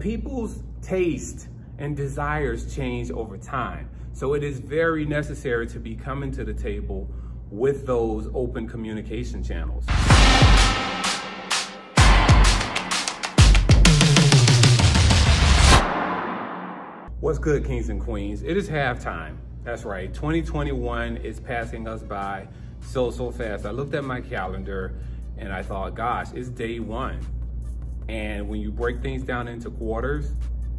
people's taste and desires change over time. So it is very necessary to be coming to the table with those open communication channels. What's good, kings and queens? It is halftime. That's right, 2021 is passing us by so fast. I looked at my calendar and I thought, gosh, it's day one. And when you break things down into quarters,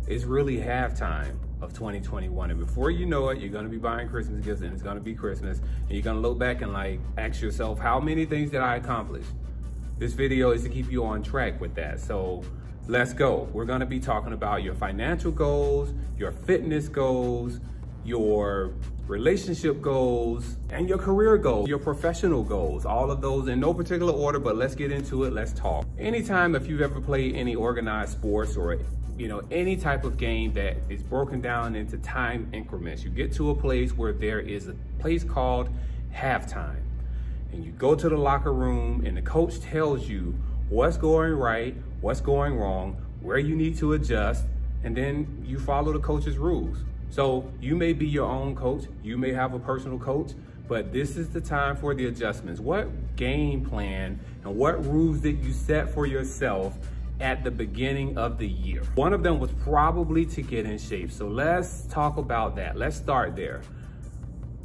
it's really halftime of 2021. And before you know it, you're gonna be buying Christmas gifts and it's gonna be Christmas. And you're gonna look back and like, ask yourself, how many things did I accomplish? This video is to keep you on track with that. So let's go. We're gonna be talking about your financial goals, your fitness goals, your relationship goals, and your career goals, your professional goals, all of those in no particular order, but let's get into it, let's talk. Anytime if you've ever played any organized sports or any type of game that is broken down into time increments, you get to a place where there is a place called halftime. And you go to the locker room and the coach tells you what's going right, what's going wrong, where you need to adjust, and then you follow the coach's rules. So you may be your own coach, you may have a personal coach, but this is the time for the adjustments. What game plan and what rules did you set for yourself at the beginning of the year? One of them was probably to get in shape. So let's talk about that. Let's start there.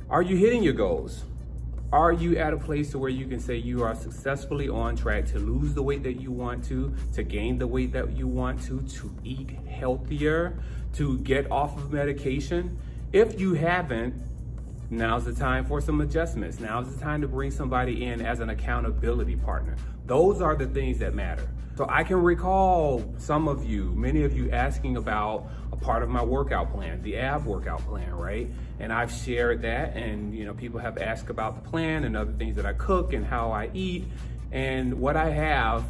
Are you hitting your goals? Are you at a place to where you can say you are successfully on track to lose the weight that you want to gain the weight that you want to eat healthier, to get off of medication? If you haven't, now's the time for some adjustments. Now's the time to bring somebody in as an accountability partner. Those are the things that matter. So I can recall many of you asking about a part of my workout plan, the ab workout plan, right? And I've shared that, and people have asked about the plan and other things that I cook and how I eat. And what I have,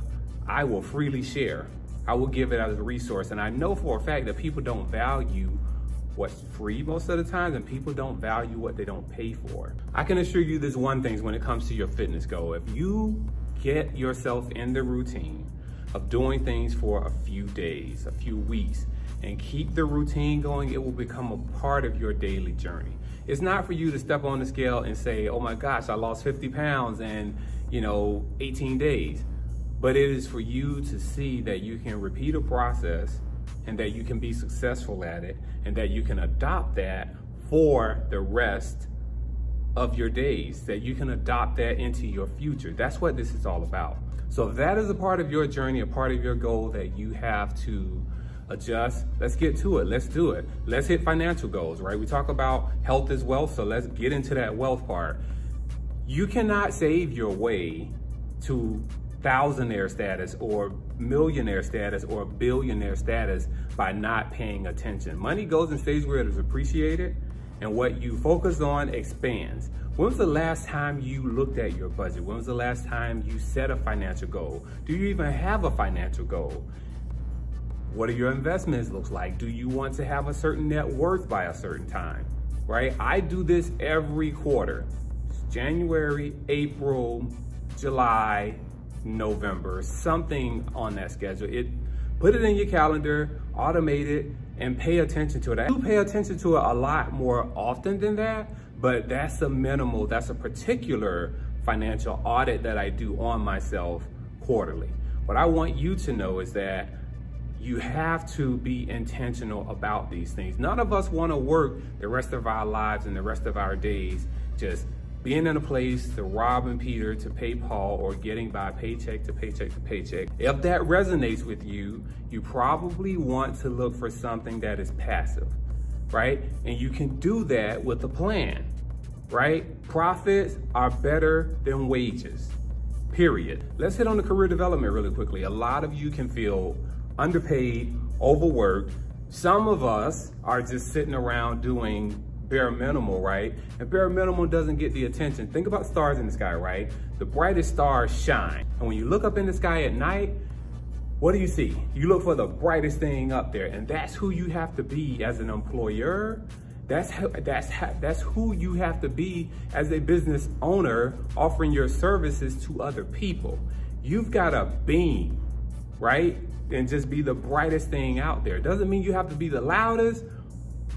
I will freely share. I will give it as a resource. And I know for a fact that people don't value what's free most of the time, and people don't value what they don't pay for. I can assure you this one thing when it comes to your fitness goal. If you get yourself in the routine of doing things for a few days, a few weeks, and keep the routine going, it will become a part of your daily journey. It's not for you to step on the scale and say, oh my gosh, I lost 50 pounds in 18 days. But it is for you to see that you can repeat a process and that you can be successful at it and that you can adopt that for the rest of your days, that you can adopt that into your future. That's what this is all about. So if that is a part of your journey, a part of your goal that you have to adjust, let's get to it, let's do it. Let's hit financial goals, right? We talk about health is wealth, so let's get into that wealth part. You cannot save your way to thousandaire status or millionaire status or billionaire status by not paying attention. Money goes and stays where it is appreciated, and what you focus on expands. When was the last time you looked at your budget? When was the last time you set a financial goal? Do you even have a financial goal? What do your investments look like? Do you want to have a certain net worth by a certain time, right? I do this every quarter. It's January, April, July, November, something on that schedule. Put it in your calendar, automate it, and pay attention to it. I do pay attention to it a lot more often than that, but that's a particular financial audit that I do on myself quarterly. What I want you to know is that you have to be intentional about these things. None of us want to work the rest of our lives and the rest of our days just being in a place to rob and Peter to pay Paul, or getting by paycheck to paycheck to paycheck. If that resonates with you, you probably want to look for something that is passive, right? And you can do that with a plan, right? Profits are better than wages, period. Let's hit on the career development really quickly. A lot of you can feel underpaid, overworked. Some of us are just sitting around doing bare minimal, right? And bare minimum doesn't get the attention. Think about stars in the sky, right? The brightest stars shine. And when you look up in the sky at night, what do you see? You look for the brightest thing up there, and that's who you have to be as an employer. That's who you have to be as a business owner offering your services to other people. You've got to beam right? And just be the brightest thing out there. Doesn't mean you have to be the loudest,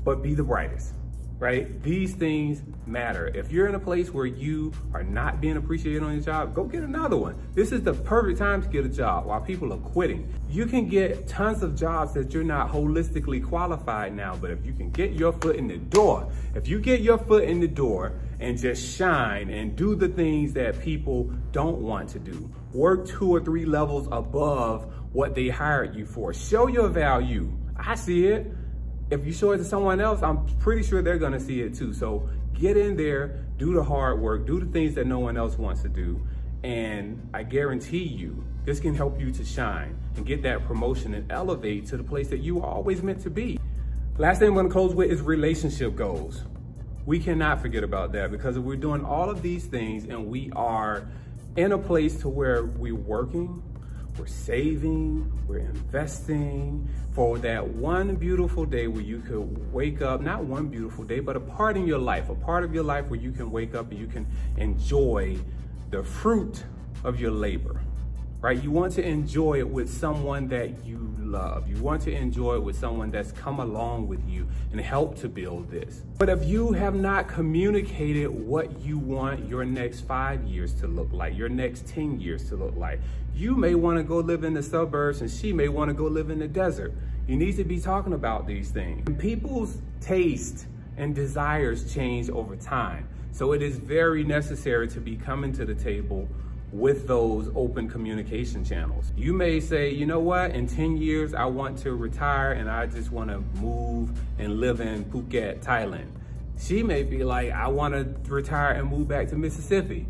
but be the brightest, right? These things matter. If you're in a place where you are not being appreciated on your job, go get another one. This is the perfect time to get a job while people are quitting. You can get tons of jobs that you're not holistically qualified now, but if you can get your foot in the door, if you get your foot in the door and just shine and do the things that people don't want to do, work 2 or 3 levels above what they hired you for, show your value. I see it. If you show it to someone else, I'm pretty sure they're gonna see it too. So get in there, do the hard work, do the things that no one else wants to do. And I guarantee you, this can help you to shine and get that promotion and elevate to the place that you were always meant to be. Last thing I'm gonna close with is relationship goals. We cannot forget about that, because if we're doing all of these things and we are in a place to where we're working, we're saving, we're investing for that one beautiful day where you could wake up, not one beautiful day, but a part in your life, a part of your life where you can wake up and you can enjoy the fruit of your labor, right? You want to enjoy it with someone that you love. You want to enjoy it with someone that's come along with you and helped to build this. But if you have not communicated what you want your next 5 years to look like, your next 10 years to look like, you may want to go live in the suburbs and she may want to go live in the desert. You need to be talking about these things. People's taste and desires change over time. So it is very necessary to be coming to the table with those open communication channels. You may say, you know what, in 10 years, I want to retire and I just want to move and live in Phuket, Thailand. She may be like, I want to retire and move back to Mississippi.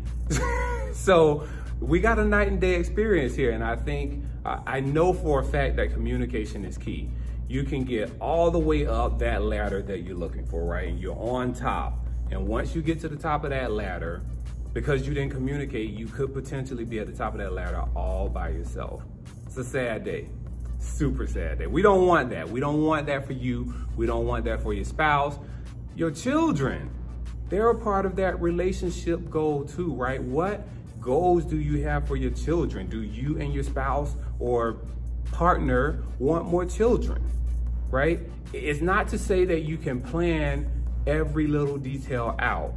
So we got a night and day experience here. And I think, I know for a fact that communication is key. You can get all the way up that ladder that you're looking for, right? And you're on top. And once you get to the top of that ladder, because you didn't communicate, you could potentially be at the top of that ladder all by yourself. It's a sad day, super sad day. We don't want that. We don't want that for you. We don't want that for your spouse. Your children, they're a part of that relationship goal too, right? What goals do you have for your children? Do you and your spouse or partner want more children, right? It's not to say that you can plan every little detail out,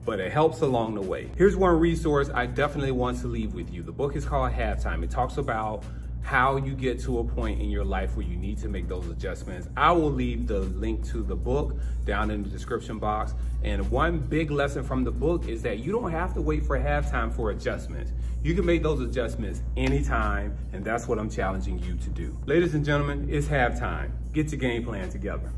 but it helps along the way. Here's one resource I definitely want to leave with you. The book is called Halftime. It talks about how you get to a point in your life where you need to make those adjustments. I will leave the link to the book down in the description box. And one big lesson from the book is that you don't have to wait for halftime for adjustments. You can make those adjustments anytime, and that's what I'm challenging you to do. Ladies and gentlemen, it's halftime. Get your game plan together.